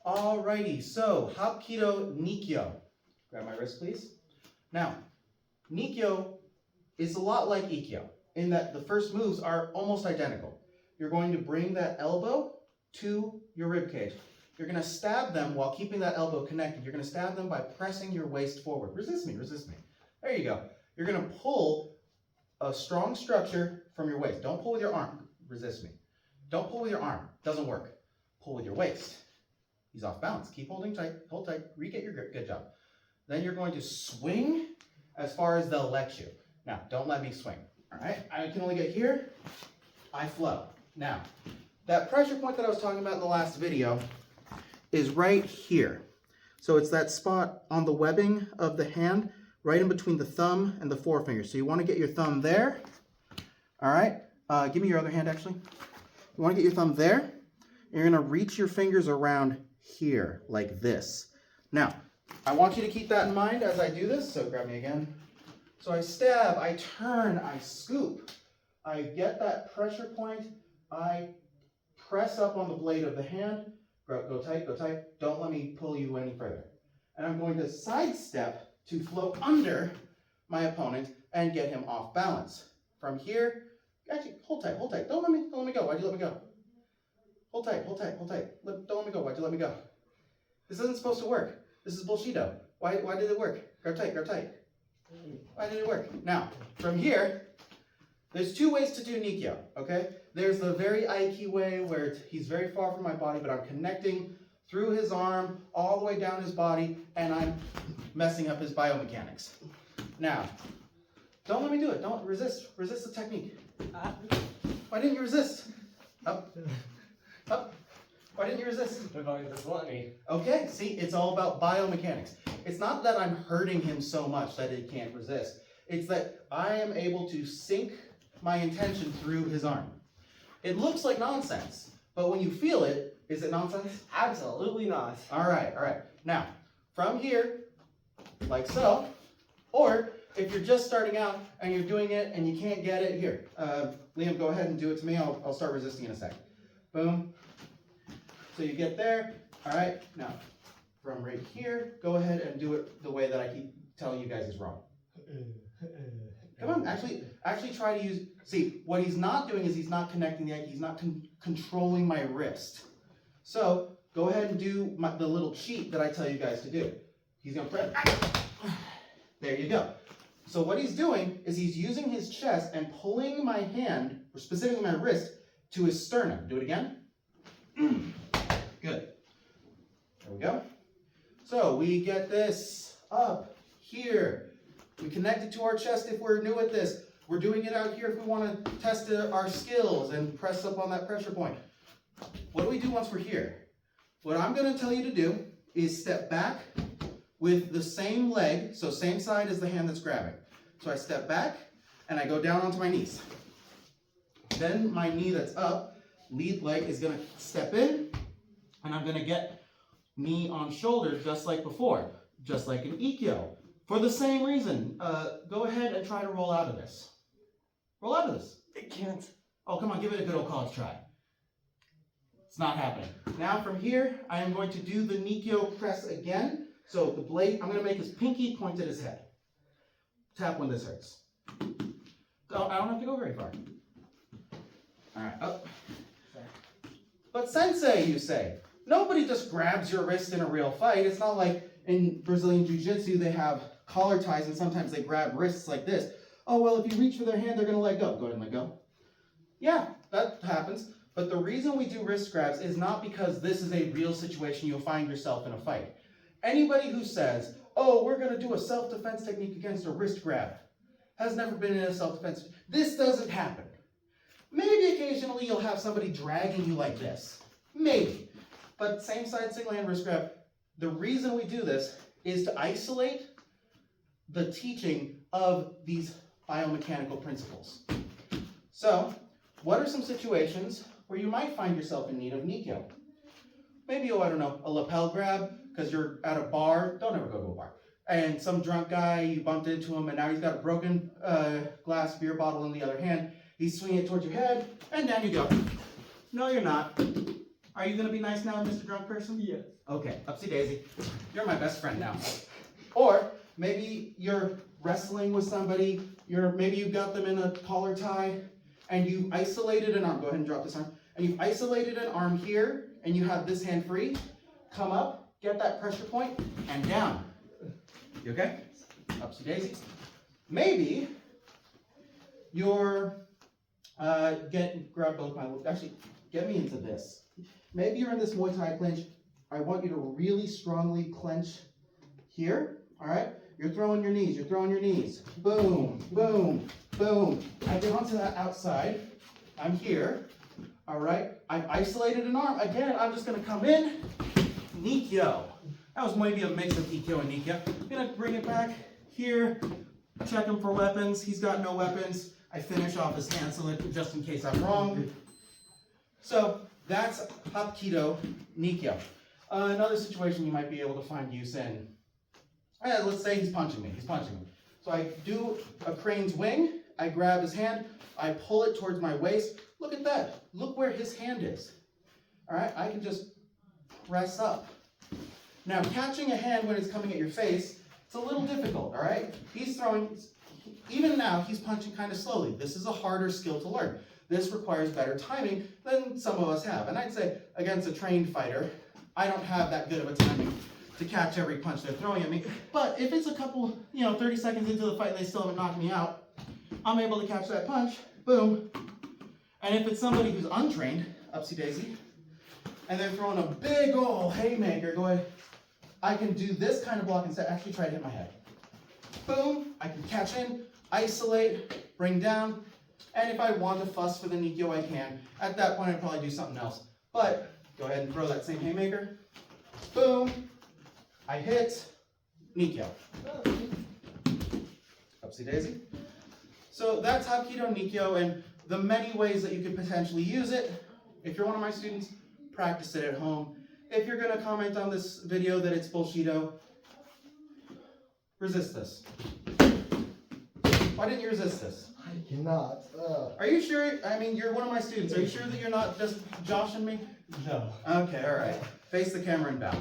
Alrighty, so Hapkido Nikkyo. Grab my wrist, please. Now, Nikkyo is a lot like Ikkyo in that the first moves are almost identical. You're going to bring that elbow to your rib cage. You're going to stab them while keeping that elbow connected. You're going to stab them by pressing your waist forward. Resist me, resist me. There you go. You're going to pull a strong structure from your waist. Don't pull with your arm. Resist me. Don't pull with your arm. Doesn't work. Pull with your waist. He's off balance. Keep holding tight. Hold tight. Re-get your grip. Good job. Then you're going to swing as far as they'll let you. Now, don't let me swing. All right? I can only get here. I flow. Now, that pressure point that I was talking about in the last video is right here. So it's that spot on the webbing of the hand, right in between the thumb and the forefinger. So you want to get your thumb there. All right? Give me your other hand, actually. You want to get your thumb there. And you're going to reach your fingers around here, like this. Now, I want you to keep that in mind as I do this. So grab me again. So I stab, I turn, I scoop. I get that pressure point. I press up on the blade of the hand. Go tight, go tight. Don't let me pull you any further. And I'm going to sidestep to flow under my opponent and get him off balance. From here, actually, hold tight, hold tight. Don't let me go. Why'd you let me go? Hold tight, hold tight, hold tight. Don't let me go. Why'd you let me go? This isn't supposed to work. This is bullshito. Why did it work? Grab tight, grab tight. Why did it work? Now, from here, there's two ways to do Nikkyo, okay? There's the very Aiki way where he's very far from my body, but I'm connecting through his arm, all the way down his body, and I'm messing up his biomechanics. Now, don't let me do it. Don't resist. Resist the technique. Why didn't you resist? Up. Up. Why didn't you resist? Okay, see, it's all about biomechanics. It's not that I'm hurting him so much that he can't resist. It's that I am able to sink my intention through his arm. It looks like nonsense, but when you feel it, is it nonsense? Absolutely not. All right, all right. Now, from here, like so, or if you're just starting out and you're doing it and you can't get it, here, Liam, go ahead and do it to me. I'll start resisting in a sec. Boom. So you get there. All right, now, from right here, go ahead and do it the way that I keep telling you guys is wrong. Come on, actually try to use, see, what he's not doing is he's not connecting the Aiki, he's not controlling my wrist. So, go ahead and do the little cheat that I tell you guys to do. He's gonna press, there you go. So what he's doing is he's using his chest and pulling my hand, or specifically my wrist, to his sternum. Do it again. Good. There we go. So we get this up here. We connect it to our chest if we're new at this. We're doing it out here if we want to test our skills and press up on that pressure point. What do we do once we're here? What I'm going to tell you to do is step back with the same leg, so same side as the hand that's grabbing. So I step back and I go down onto my knees. Then my knee that's up, lead leg is going to step in, and I'm going to get knee on shoulder just like before, just like an Ikkyo. For the same reason, go ahead and try to roll out of this. Roll out of this. It can't. Oh, come on, give it a good old college try. It's not happening. Now from here, I am going to do the Nikkyo press again. So the blade, I'm going to make his pinky point at his head. Tap when this hurts. I don't have to go very far. All right, up. But sensei, you say. Nobody just grabs your wrist in a real fight. It's not like in Brazilian Jiu-Jitsu they have collar ties and sometimes they grab wrists like this. Oh, well, if you reach for their hand, they're going to let go. Go ahead and let go. Yeah, that happens. But the reason we do wrist grabs is not because this is a real situation you'll find yourself in a fight. Anybody who says, oh, we're going to do a self-defense technique against a wrist grab has never been in a self-defense. This doesn't happen. Maybe occasionally you'll have somebody dragging you like this. Maybe. But same side single hand wrist grab. The reason we do this is to isolate the teaching of these biomechanical principles. So, what are some situations where you might find yourself in need of Nikkyo? Maybe, I don't know, a lapel grab because you're at a bar. Don't ever go to a bar. And some drunk guy, you bumped into him, and now he's got a broken glass beer bottle in the other hand. He's swinging it towards your head, and down you go. No, you're not. Are you gonna be nice now, Mr. Drunk Person? Yes. Okay, upsy daisy. You're my best friend now. Or maybe you're wrestling with somebody, maybe you got them in a collar tie, and you isolated an arm. Go ahead and drop this arm. And you've isolated an arm here, and you have this hand free. Come up, get that pressure point, and down. You okay? Upsy daisy. Maybe you're grab both my, actually, get me into this. Maybe you're in this Muay Thai clinch. I want you to really strongly clench here, all right? You're throwing your knees, Boom, boom, boom. I get onto that outside. I'm here, all right? I've isolated an arm. Again, I'm just gonna come in, Nikkyo. That was maybe a mix of Nikkyo and Nikkyo. I'm gonna bring it back here, check him for weapons. He's got no weapons. I finish off his hand so that just in case I'm wrong. So that's Hapkido Nikkyo. Another situation you might be able to find use in. Let's say he's punching me. So I do a crane's wing. I grab his hand. I pull it towards my waist. Look at that. Look where his hand is. All right, I can just press up. Now, catching a hand when it's coming at your face, it's a little difficult, all right? He's throwing, even now, he's punching kind of slowly. This is a harder skill to learn. This requires better timing than some of us have. And I'd say against a trained fighter, I don't have that good of a timing to catch every punch they're throwing at me. But if it's a couple, 30 seconds into the fight and they still haven't knocked me out, I'm able to catch that punch, boom. And if it's somebody who's untrained, upsy daisy, and they're throwing a big old haymaker, go ahead, I can do this kind of block instead. Actually try to hit my head. Boom, I can catch in, isolate, bring down, and if I want to fuss for the Nikkyo, I can. At that point, I'd probably do something else. But go ahead and throw that same haymaker. Boom, I hit, Nikkyo. Upsy daisy. So that's Hapkido Nikkyo, and the many ways that you could potentially use it. If you're one of my students, practice it at home. If you're going to comment on this video that it's bullshito, resist this. Why didn't you resist this? I cannot. Are you sure? I mean, you're one of my students. Are you sure that you're not just joshing me? No. Okay, all right. Face the camera and bow.